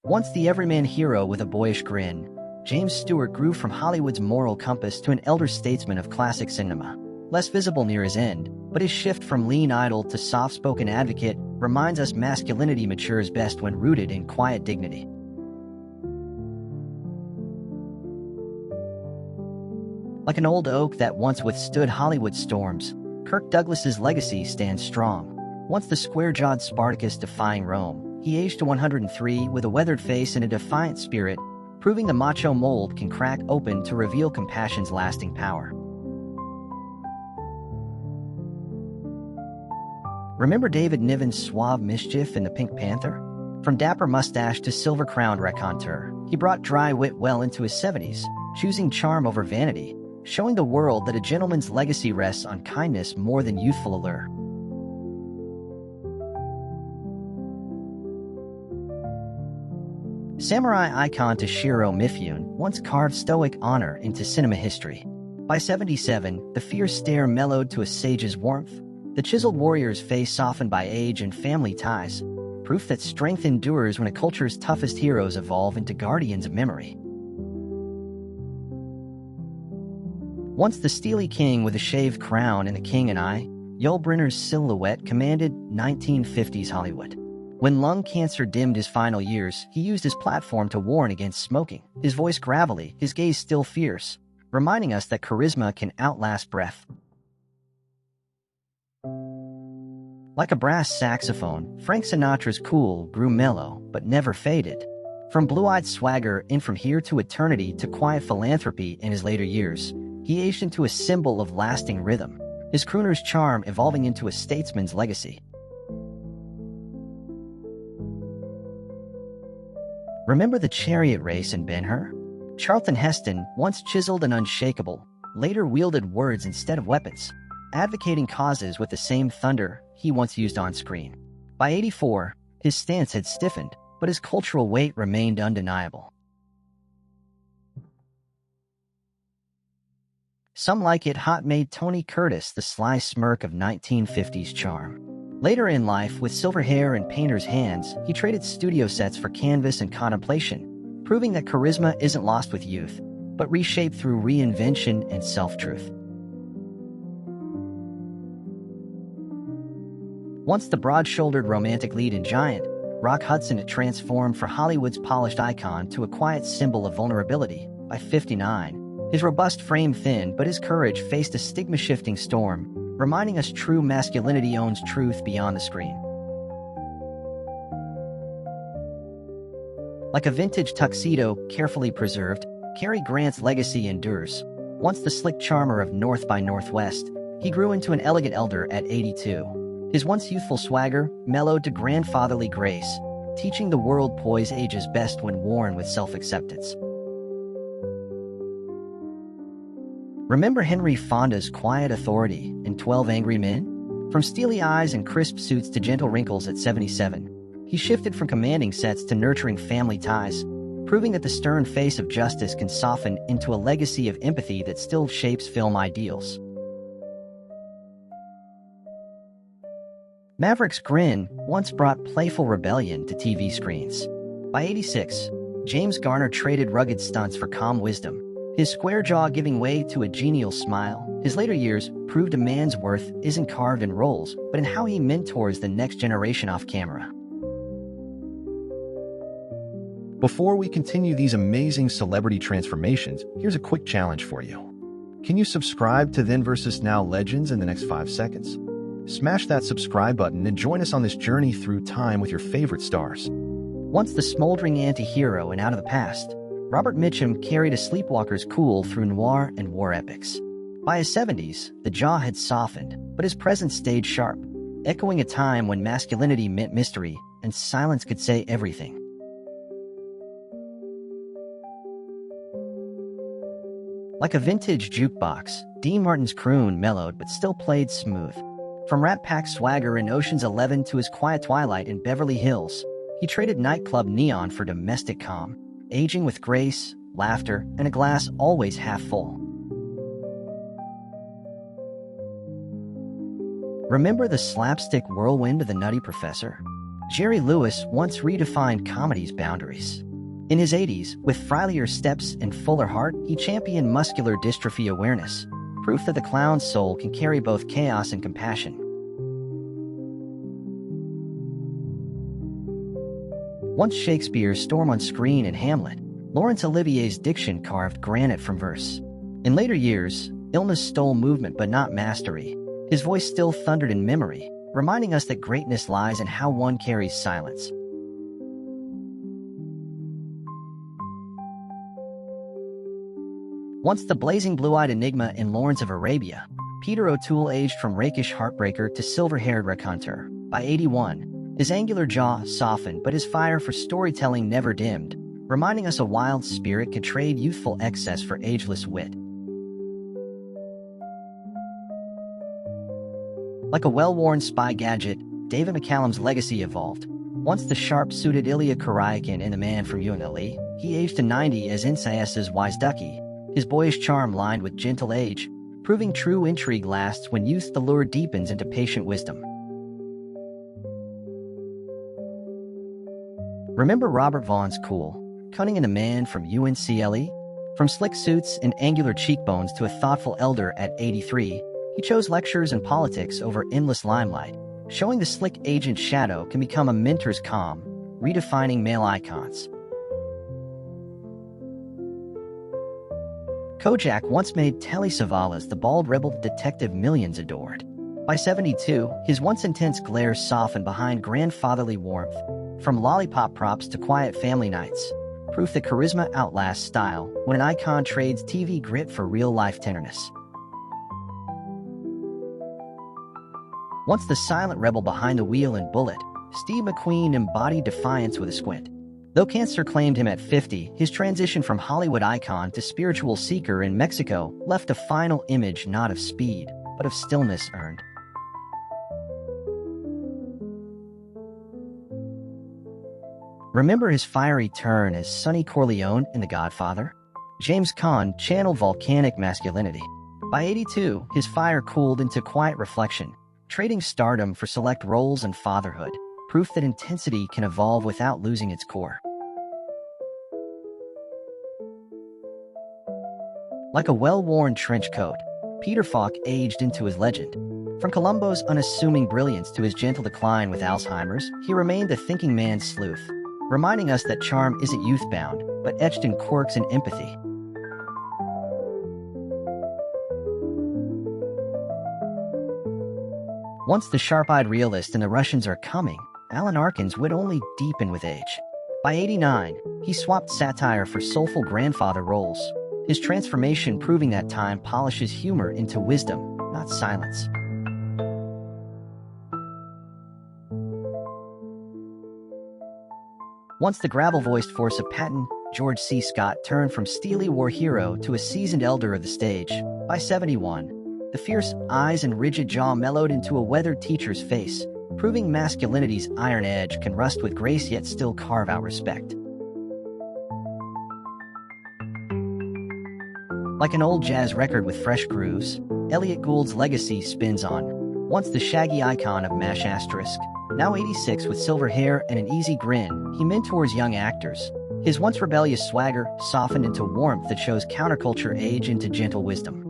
Once the everyman hero with a boyish grin, James Stewart grew from Hollywood's moral compass to an elder statesman of classic cinema. Less visible near his end, but his shift from lean idol to soft-spoken advocate reminds us masculinity matures best when rooted in quiet dignity. Like an old oak that once withstood Hollywood's storms, Kirk Douglas's legacy stands strong. Once the square-jawed Spartacus defying Rome, he aged to 103 with a weathered face and a defiant spirit, proving the macho mold can crack open to reveal compassion's lasting power. Remember David Niven's suave mischief in The Pink Panther? From dapper mustache to silver-crowned raconteur, he brought dry wit well into his 70s, choosing charm over vanity, showing the world that a gentleman's legacy rests on kindness more than youthful allure. Samurai icon Toshiro Mifune once carved stoic honor into cinema history. By 77, the fierce stare mellowed to a sage's warmth, the chiseled warrior's face softened by age and family ties, proof that strength endures when a culture's toughest heroes evolve into guardians of memory. Once the steely king with a shaved crown and a king and eye, Yul Brynner's silhouette commanded 1950s Hollywood. When lung cancer dimmed his final years, he used his platform to warn against smoking, his voice gravelly, his gaze still fierce, reminding us that charisma can outlast breath. Like a brass saxophone, Frank Sinatra's cool grew mellow, but never faded. From blue-eyed swagger in From Here to Eternity to quiet philanthropy in his later years, he aged into a symbol of lasting rhythm, his crooner's charm evolving into a statesman's legacy. Remember the chariot race in Ben-Hur? Charlton Heston, once chiseled and unshakable, later wielded words instead of weapons, advocating causes with the same thunder he once used on screen. By 84, his stance had stiffened, but his cultural weight remained undeniable. Some like it hot made Tony Curtis the sly smirk of 1950s charm. Later in life, with silver hair and painter's hands, he traded studio sets for canvas and contemplation, proving that charisma isn't lost with youth, but reshaped through reinvention and self-truth. Once the broad-shouldered romantic lead in Giant, Rock Hudson had transformed from Hollywood's polished icon to a quiet symbol of vulnerability. By 59, his robust frame thinned, but his courage faced a stigma-shifting storm, reminding us true masculinity owns truth beyond the screen. Like a vintage tuxedo carefully preserved, Cary Grant's legacy endures. Once the slick charmer of North by Northwest, he grew into an elegant elder at 82. His once youthful swagger mellowed to grandfatherly grace, teaching the world poise ages best when worn with self-acceptance. Remember Henry Fonda's quiet authority in 12 Angry Men? From steely eyes and crisp suits to gentle wrinkles at 77, he shifted from commanding sets to nurturing family ties, proving that the stern face of justice can soften into a legacy of empathy that still shapes film ideals. Maverick's grin once brought playful rebellion to TV screens. By 86, James Garner traded rugged stunts for calm wisdom, his square jaw giving way to a genial smile. His later years proved a man's worth isn't carved in roles, but in how he mentors the next generation off camera. Before we continue these amazing celebrity transformations, here's a quick challenge for you. Can you subscribe to ThenVsNow Legends in the next 5 seconds? Smash that subscribe button and join us on this journey through time with your favorite stars. Once the smoldering anti-hero and out of the past, Robert Mitchum carried a sleepwalker's cool through noir and war epics. By his 70s, the jaw had softened, but his presence stayed sharp, echoing a time when masculinity meant mystery and silence could say everything. Like a vintage jukebox, Dean Martin's croon mellowed but still played smooth. From Rat Pack swagger in Ocean's 11 to his quiet twilight in Beverly Hills, he traded nightclub neon for domestic calm, aging with grace, laughter, and a glass always half full. Remember the slapstick whirlwind of the Nutty Professor? Jerry Lewis once redefined comedy's boundaries. In his 80s, with frielier steps and fuller heart, he championed muscular dystrophy awareness, proof that the clown's soul can carry both chaos and compassion. Once Shakespeare's storm on screen in Hamlet, Laurence Olivier's diction carved granite from verse. In later years, illness stole movement but not mastery. His voice still thundered in memory, reminding us that greatness lies in how one carries silence. Once the blazing blue-eyed enigma in Lawrence of Arabia, Peter O'Toole aged from rakish heartbreaker to silver-haired raconteur. By 81, his angular jaw softened, but his fire for storytelling never dimmed, reminding us a wild spirit could trade youthful excess for ageless wit. Like a well-worn spy gadget, David McCallum's legacy evolved. Once the sharp-suited Ilya Kuryakin in The Man from UNLE, he aged to 90 as NCIS's Wise Ducky, his boyish charm lined with gentle age, proving true intrigue lasts when youth's allure deepens into patient wisdom. Remember Robert Vaughn's cool, cunning in The Man from UNCLE? From slick suits and angular cheekbones to a thoughtful elder at 83, he chose lectures and politics over endless limelight, showing the slick agent's shadow can become a mentor's calm, redefining male icons. Kojak once made Telly Savalas the bald rebel detective millions adored. By 72, his once intense glare softened behind grandfatherly warmth, from lollipop props to quiet family nights, proof that charisma outlasts style when an icon trades TV grit for real-life tenderness. Once the silent rebel behind the wheel in Bullet, Steve McQueen embodied defiance with a squint. Though cancer claimed him at 50, his transition from Hollywood icon to spiritual seeker in Mexico left a final image not of speed, but of stillness earned. Remember his fiery turn as Sonny Corleone in The Godfather? James Caan channeled volcanic masculinity. By 82, his fire cooled into quiet reflection, trading stardom for select roles and fatherhood, proof that intensity can evolve without losing its core. Like a well-worn trench coat, Peter Falk aged into his legend. From Columbo's unassuming brilliance to his gentle decline with Alzheimer's, he remained a thinking man's sleuth, reminding us that charm isn't youth-bound, but etched in quirks and empathy. Once the sharp-eyed realist and The Russians Are Coming, Alan Arkin's wit only deepened with age. By 89, he swapped satire for soulful grandfather roles, his transformation proving that time polishes humor into wisdom, not silence. Once the gravel-voiced force of Patton, George C. Scott turned from steely war hero to a seasoned elder of the stage. By 71, the fierce eyes and rigid jaw mellowed into a weathered teacher's face, proving masculinity's iron edge can rust with grace yet still carve out respect. Like an old jazz record with fresh grooves, Elliot Gould's legacy spins on. Once the shaggy icon of MASH asterisk, now 86 with silver hair and an easy grin, he mentors young actors. His once rebellious swagger softened into warmth that shows counterculture age into gentle wisdom.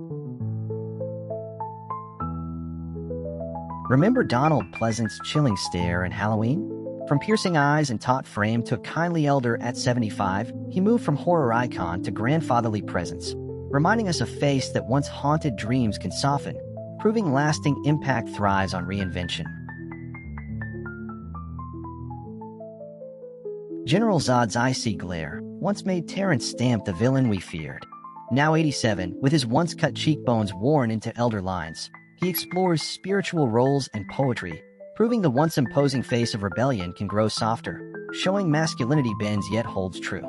Remember Donald Pleasant's chilling stare in Halloween? From piercing eyes and taut frame to a kindly elder at 75, he moved from horror icon to grandfatherly presence, reminding us a face that once haunted dreams can soften, proving lasting impact thrives on reinvention. General Zod's icy glare once made Terrence Stamp the villain we feared. Now 87, with his once-cut cheekbones worn into elder lines, he explores spiritual roles and poetry, proving the once imposing face of rebellion can grow softer, showing masculinity bends yet holds true.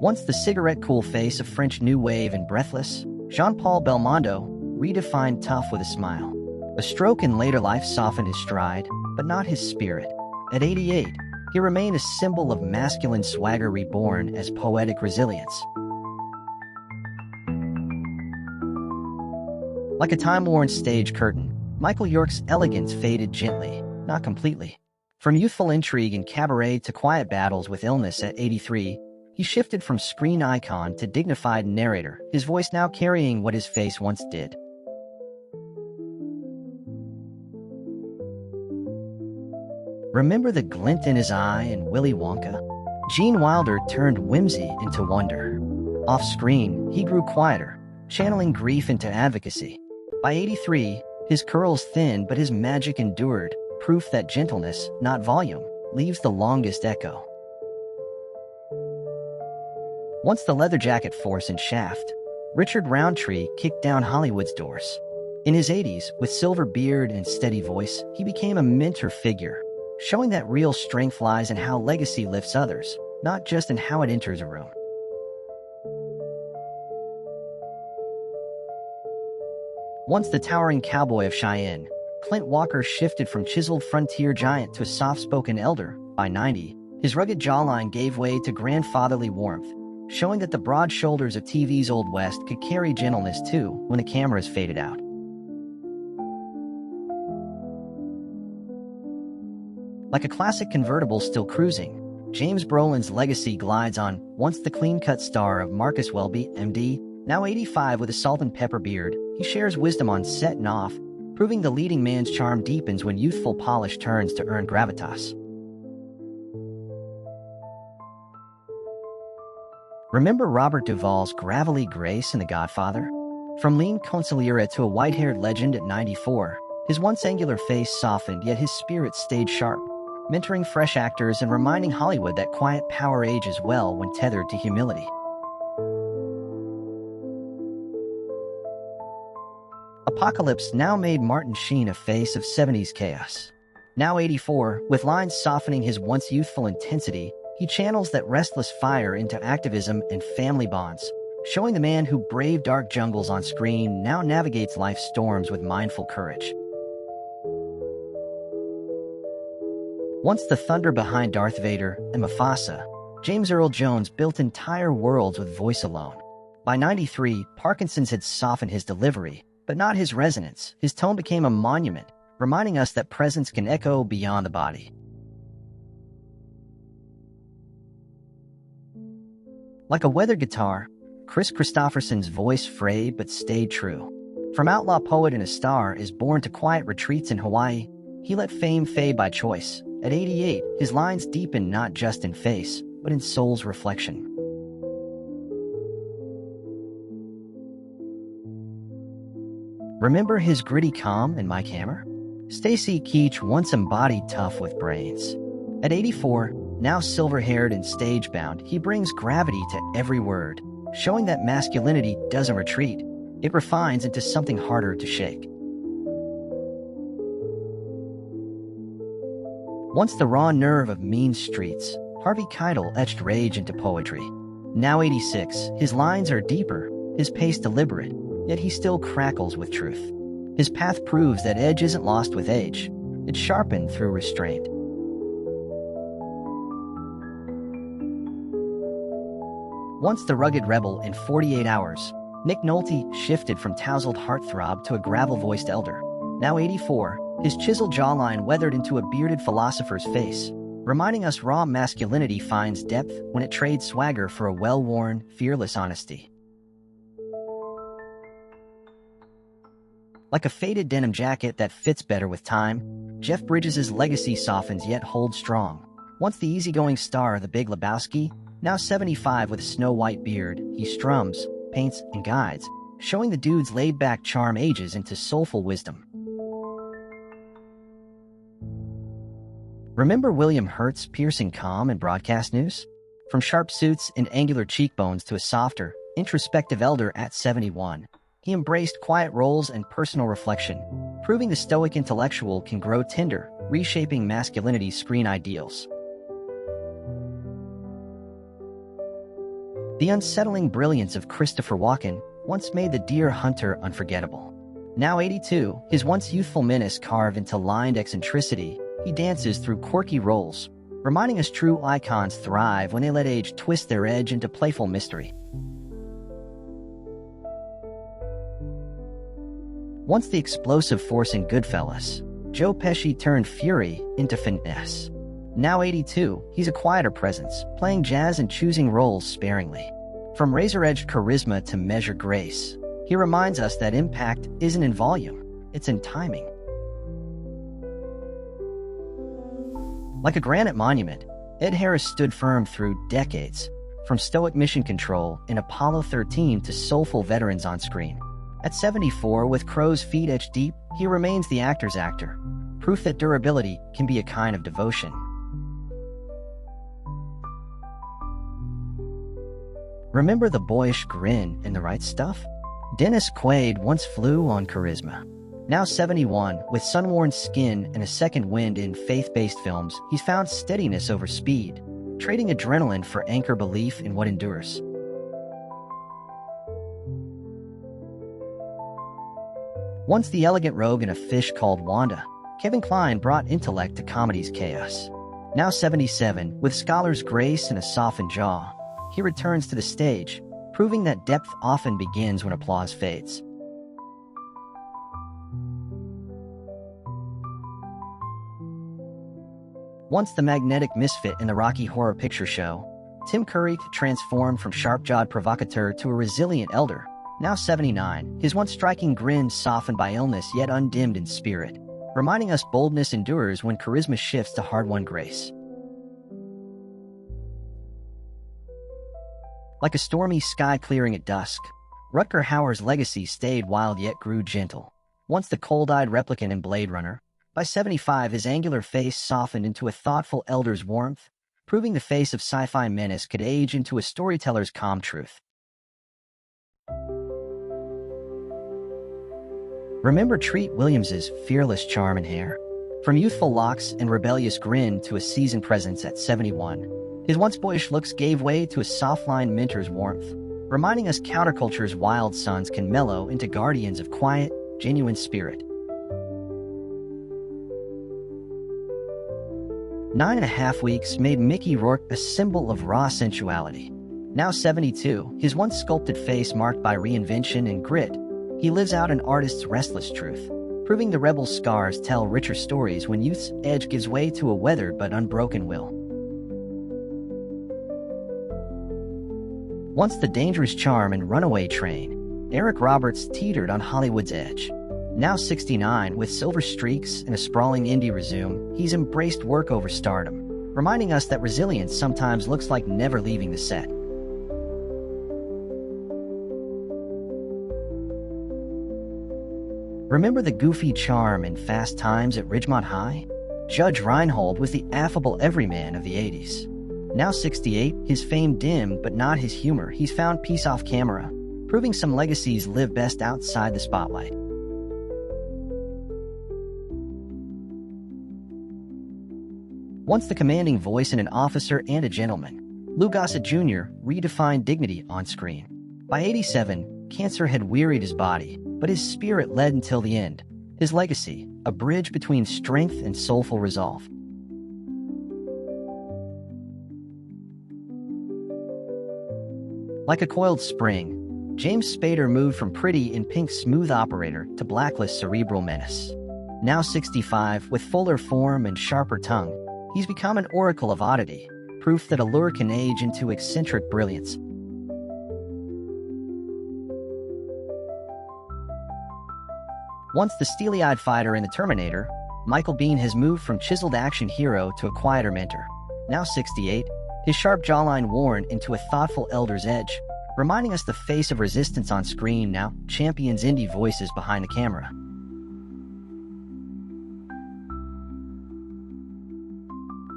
Once the cigarette-cool face of French New Wave and Breathless, Jean-Paul Belmondo redefined tough with a smile. A stroke in later life softened his stride, but not his spirit. At 88, he remained a symbol of masculine swagger reborn as poetic resilience. Like a time-worn stage curtain, Michael York's elegance faded gently, not completely. From youthful intrigue and cabaret to quiet battles with illness at 83, he shifted from screen icon to dignified narrator, his voice now carrying what his face once did. Remember the glint in his eye in Willy Wonka? Gene Wilder turned whimsy into wonder. Off-screen, he grew quieter, channeling grief into advocacy. By 83, his curls thinned but his magic endured, proof that gentleness, not volume, leaves the longest echo. Once the leather jacket force in Shaft, Richard Roundtree kicked down Hollywood's doors. In his 80s, with silver beard and steady voice, he became a mentor figure, showing that real strength lies in how legacy lifts others, not just in how it enters a room. Once the towering cowboy of Cheyenne, Clint Walker shifted from chiseled frontier giant to a soft-spoken elder. By 90, his rugged jawline gave way to grandfatherly warmth, showing that the broad shoulders of TV's Old West could carry gentleness too when the cameras faded out. Like a classic convertible still cruising, James Brolin's legacy glides on. Once the clean-cut star of Marcus Welby, MD, now 85 with a salt and pepper beard, he shares wisdom on set and off, proving the leading man's charm deepens when youthful polish turns to earned gravitas. Remember Robert Duvall's gravelly grace in The Godfather? From lean consigliere to a white-haired legend at 94, his once angular face softened yet his spirit stayed sharp, mentoring fresh actors and reminding Hollywood that quiet power ages well when tethered to humility. Apocalypse now made Martin Sheen a face of 70s chaos. Now 84, with lines softening his once youthful intensity, he channels that restless fire into activism and family bonds, showing the man who braved dark jungles on screen now navigates life's storms with mindful courage. Once the thunder behind Darth Vader and Mufasa, James Earl Jones built entire worlds with voice alone. By 93, Parkinson's had softened his delivery, but not his resonance. His tone became a monument, reminding us that presence can echo beyond the body. Like a weathered guitar, Chris Christopherson's voice frayed but stayed true. From outlaw poet and a star is born to quiet retreats in Hawaii, he let fame fade by choice. At 88, his lines deepened not just in face, but in soul's reflection. Remember his gritty calm in Mike Hammer? Stacy Keach once embodied tough with brains. At 84, now silver-haired and stage-bound, he brings gravity to every word, showing that masculinity doesn't retreat, it refines into something harder to shake. Once the raw nerve of mean streets, Harvey Keitel etched rage into poetry. Now 86, his lines are deeper, his pace deliberate, yet he still crackles with truth. His path proves that edge isn't lost with age, it's sharpened through restraint. Once the rugged rebel in 48 Hours, Nick Nolte shifted from tousled heartthrob to a gravel-voiced elder. Now 84, his chiseled jawline weathered into a bearded philosopher's face, reminding us raw masculinity finds depth when it trades swagger for a well-worn, fearless honesty. Like a faded denim jacket that fits better with time, Jeff Bridges' legacy softens yet holds strong. Once the easygoing star of The Big Lebowski, now 75 with a snow-white beard, he strums, paints, and guides, showing the dude's laid-back charm ages into soulful wisdom. Remember William Hurt's piercing calm in broadcast news? From sharp suits and angular cheekbones to a softer, introspective elder at 71, he embraced quiet roles and personal reflection, proving the stoic intellectual can grow tender, reshaping masculinity's screen ideals. The unsettling brilliance of Christopher Walken once made the deer hunter unforgettable. Now 82, his once youthful menace carved into lined eccentricity, he dances through quirky roles, reminding us true icons thrive when they let age twist their edge into playful mystery. Once the explosive force in Goodfellas, Joe Pesci turned fury into finesse. Now 82, he's a quieter presence, playing jazz and choosing roles sparingly. From razor-edged charisma to measured grace, he reminds us that impact isn't in volume, it's in timing. Like a granite monument, Ed Harris stood firm through decades, from stoic mission control in Apollo 13 to soulful veterans on screen. At 74, with crow's feet etched deep, he remains the actor's actor, proof that durability can be a kind of devotion. Remember the boyish grin in The Right Stuff? Dennis Quaid once flew on charisma. Now 71, with sun-worn skin and a second wind in faith-based films, he's found steadiness over speed, trading adrenaline for anchor belief in what endures. Once the elegant rogue in A Fish Called Wanda, Kevin Kline brought intellect to comedy's chaos. Now 77, with scholar's grace and a softened jaw, he returns to the stage, proving that depth often begins when applause fades. Once the magnetic misfit in the Rocky Horror Picture Show, Tim Curry transformed from sharp-jawed provocateur to a resilient elder. Now 79, his once striking grin softened by illness yet undimmed in spirit, reminding us boldness endures when charisma shifts to hard-won grace. Like a stormy sky clearing at dusk, Rutger Hauer's legacy stayed wild yet grew gentle. Once the cold-eyed replicant in Blade Runner, by 75 his angular face softened into a thoughtful elder's warmth, proving the face of sci-fi menace could age into a storyteller's calm truth. Remember Treat Williams's fearless charm and hair? From youthful locks and rebellious grin to a seasoned presence at 71, his once boyish looks gave way to a soft-lined mentor's warmth, reminding us counterculture's wild sons can mellow into guardians of quiet, genuine spirit. 9.5 weeks made Mickey Rourke a symbol of raw sensuality. Now 72, his once sculpted face marked by reinvention and grit, he lives out an artist's restless truth, proving the rebel's scars tell richer stories when youth's edge gives way to a weathered but unbroken will. Once the dangerous charm in Runaway Train, Eric Roberts teetered on Hollywood's edge. Now 69, with silver streaks and a sprawling indie resume, he's embraced work over stardom, reminding us that resilience sometimes looks like never leaving the set. Remember the goofy charm in Fast Times at Ridgemont High? Judge Reinhold was the affable everyman of the 80s. Now 68, his fame dimmed but not his humor, he's found peace off camera, proving some legacies live best outside the spotlight. Once the commanding voice in An Officer and a Gentleman, Lou Gossett Jr. redefined dignity on screen. By 87, cancer had wearied his body, but his spirit led until the end. His legacy, a bridge between strength and soulful resolve. Like a coiled spring, James Spader moved from Pretty in Pink's smooth operator to Blacklist's cerebral menace. Now 65, with fuller form and sharper tongue, he's become an oracle of oddity, proof that allure can age into eccentric brilliance. Once the steely-eyed fighter in The Terminator, Michael Biehn has moved from chiseled action hero to a quieter mentor. Now 68, his sharp jawline worn into a thoughtful elder's edge, reminding us the face of resistance on screen now champions indie voices behind the camera.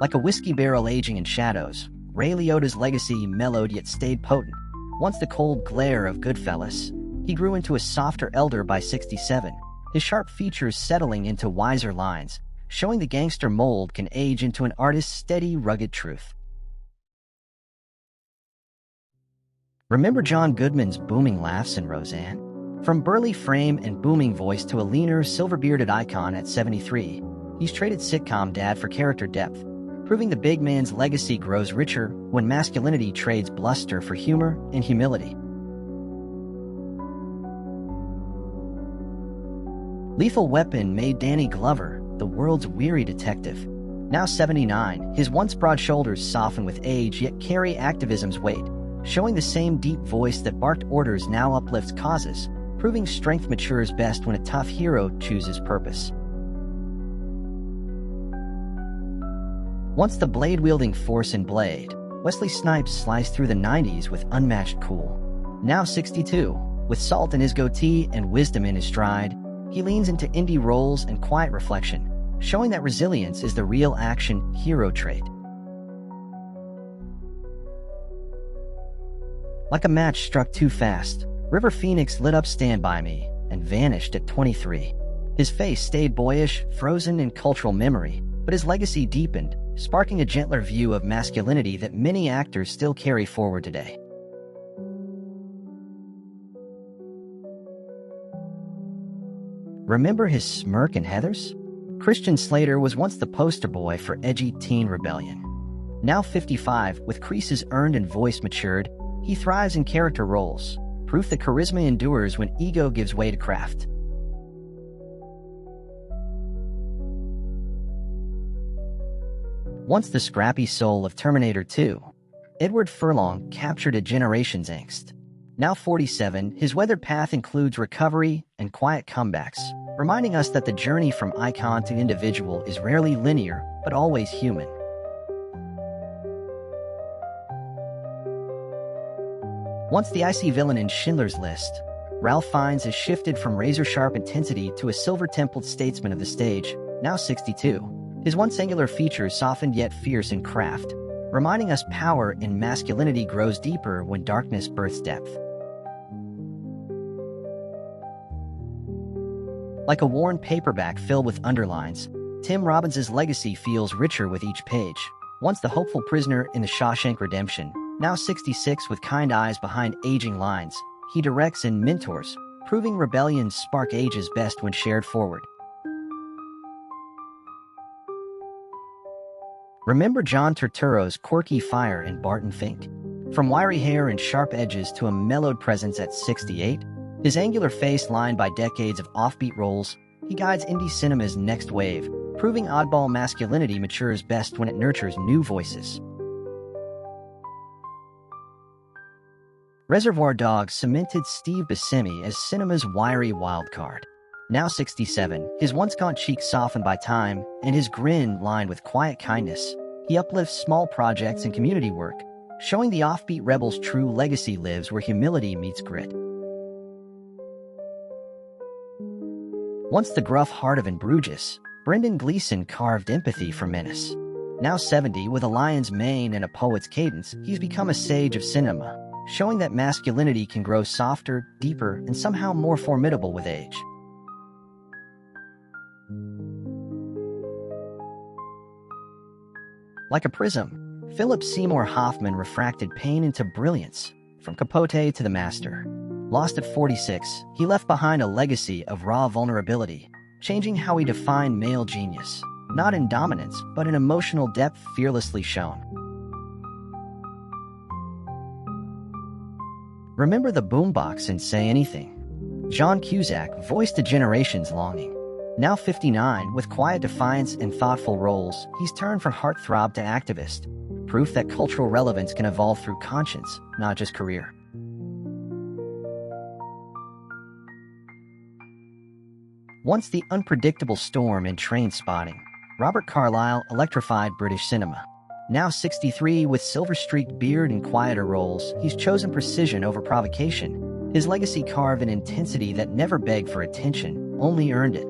Like a whiskey barrel aging in shadows, Ray Liotta's legacy mellowed yet stayed potent. Once the cold glare of Goodfellas, he grew into a softer elder by 67, his sharp features settling into wiser lines, showing the gangster mold can age into an artist's steady, rugged truth. Remember John Goodman's booming laughs in Roseanne? From burly frame and booming voice to a leaner, silver-bearded icon at 73, he's traded sitcom dad for character depth, proving the big man's legacy grows richer when masculinity trades bluster for humor and humility. Lethal Weapon made Danny Glover the world's weary detective. Now 79, his once broad shoulders soften with age yet carry activism's weight, showing the same deep voice that barked orders now uplifts causes, proving strength matures best when a tough hero chooses purpose. Once the blade-wielding force in Blade, Wesley Snipes sliced through the 90s with unmatched cool. Now 62, with salt in his goatee and wisdom in his stride, he leans into indie roles and quiet reflection, showing that resilience is the real action hero trait. Like a match struck too fast, River Phoenix lit up Stand By Me and vanished at 23. His face stayed boyish, frozen in cultural memory, but his legacy deepened, sparking a gentler view of masculinity that many actors still carry forward today. Remember his smirk in Heathers? Christian Slater was once the poster boy for edgy teen rebellion. Now 55, with creases earned and voice matured, he thrives in character roles, proof that charisma endures when ego gives way to craft. Once the scrappy soul of Terminator 2, Edward Furlong captured a generation's angst. Now 47, his weathered path includes recovery and quiet comebacks, reminding us that the journey from icon to individual is rarely linear, but always human. Once the icy villain in Schindler's List, Ralph Fiennes has shifted from razor-sharp intensity to a silver-templed statesman of the stage, now 62. His once angular features softened yet fierce in craft, reminding us power in masculinity grows deeper when darkness births depth. Like a worn paperback filled with underlines, Tim Robbins' legacy feels richer with each page. Once the hopeful prisoner in The Shawshank Redemption, now 66 with kind eyes behind aging lines, he directs and mentors, proving rebellion's spark ages best when shared forward. Remember John Turturro's quirky fire in Barton Fink? From wiry hair and sharp edges to a mellowed presence at 68, his angular face lined by decades of offbeat roles, he guides indie cinema's next wave, proving oddball masculinity matures best when it nurtures new voices. Reservoir Dogs cemented Steve Buscemi as cinema's wiry wildcard. Now 67, his once gaunt cheeks softened by time, and his grin lined with quiet kindness, he uplifts small projects and community work, showing the offbeat rebel's true legacy lives where humility meets grit. Once the gruff heart of In Bruges, Brendan Gleeson carved empathy for Menace. Now 70, with a lion's mane and a poet's cadence, he's become a sage of cinema, showing that masculinity can grow softer, deeper, and somehow more formidable with age. Like a prism, Philip Seymour Hoffman refracted pain into brilliance, from Capote to The Master. Lost at 46, he left behind a legacy of raw vulnerability, changing how we define male genius, not in dominance, but in emotional depth fearlessly shown. Remember the boombox in Say Anything? John Cusack voiced a generation's longing. Now 59, with quiet defiance and thoughtful roles, he's turned from heartthrob to activist, proof that cultural relevance can evolve through conscience, not just career. Once the unpredictable storm in Trainspotting, Robert Carlyle electrified British cinema. Now 63, with silver-streaked beard and quieter roles, he's chosen precision over provocation. His legacy carved an intensity that never begged for attention, only earned it.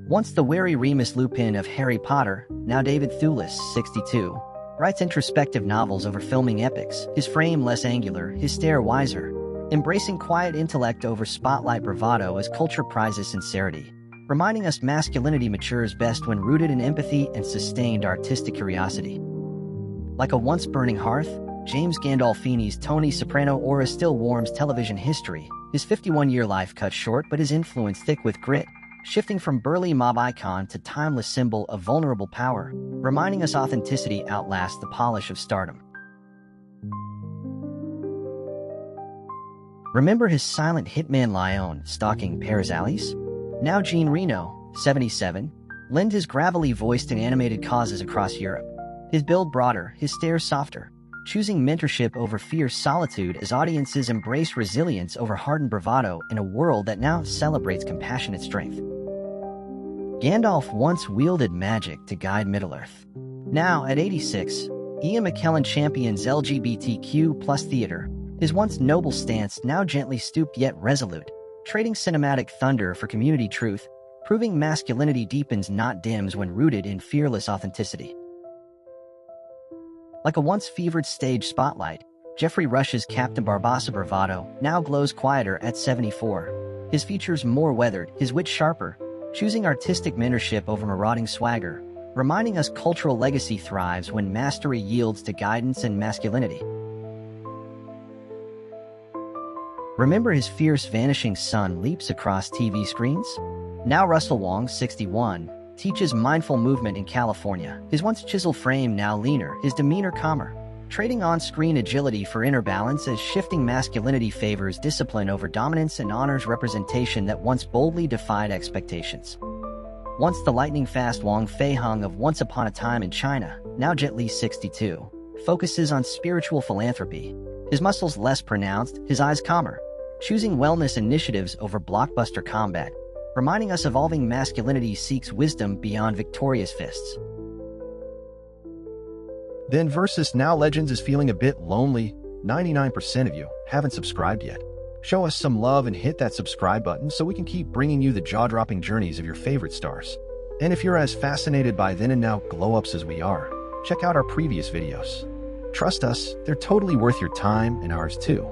Once the wary Remus Lupin of Harry Potter, now David Thewlis, 62, writes introspective novels over filming epics, his frame less angular, his stare wiser, embracing quiet intellect over spotlight bravado as culture prizes sincerity, reminding us masculinity matures best when rooted in empathy and sustained artistic curiosity. Like a once burning hearth, James Gandolfini's Tony Soprano aura still warms television history, his 51-year life cut short but his influence thick with grit, shifting from burly mob icon to timeless symbol of vulnerable power, reminding us authenticity outlasts the polish of stardom. Remember his silent hitman Leon stalking Paris alleys? Now Jean Reno, 77, lent his gravelly voice to animated causes across Europe. His build broader, his stare softer, choosing mentorship over fierce solitude as audiences embrace resilience over hardened bravado in a world that now celebrates compassionate strength. Gandalf once wielded magic to guide Middle-earth. Now, at 86, Ian McKellen champions LGBTQ+ theater, his once noble stance now gently stooped yet resolute, trading cinematic thunder for community truth, proving masculinity deepens not dims when rooted in fearless authenticity. Like a once fevered stage spotlight, Geoffrey Rush's Captain Barbossa bravado now glows quieter at 74. His features more weathered, his wit sharper, choosing artistic mentorship over marauding swagger, reminding us cultural legacy thrives when mastery yields to guidance and masculinity. Remember his fierce vanishing sun leaps across TV screens? Now Russell Wong, 61, teaches mindful movement in California, his once chiseled frame now leaner, his demeanor calmer, trading on-screen agility for inner balance as shifting masculinity favors discipline over dominance and honors representation that once boldly defied expectations. Once the lightning-fast Wong Fei-hung of Once Upon a Time in China, now Jet Li, 62, focuses on spiritual philanthropy, his muscles less pronounced, his eyes calmer, choosing wellness initiatives over blockbuster combat, reminding us evolving masculinity seeks wisdom beyond victorious fists. ThenVsNow Legends is feeling a bit lonely. 99% of you haven't subscribed yet. Show us some love and hit that subscribe button so we can keep bringing you the jaw-dropping journeys of your favorite stars. And if you're as fascinated by then and now glow-ups as we are, check out our previous videos. Trust us, they're totally worth your time and ours too.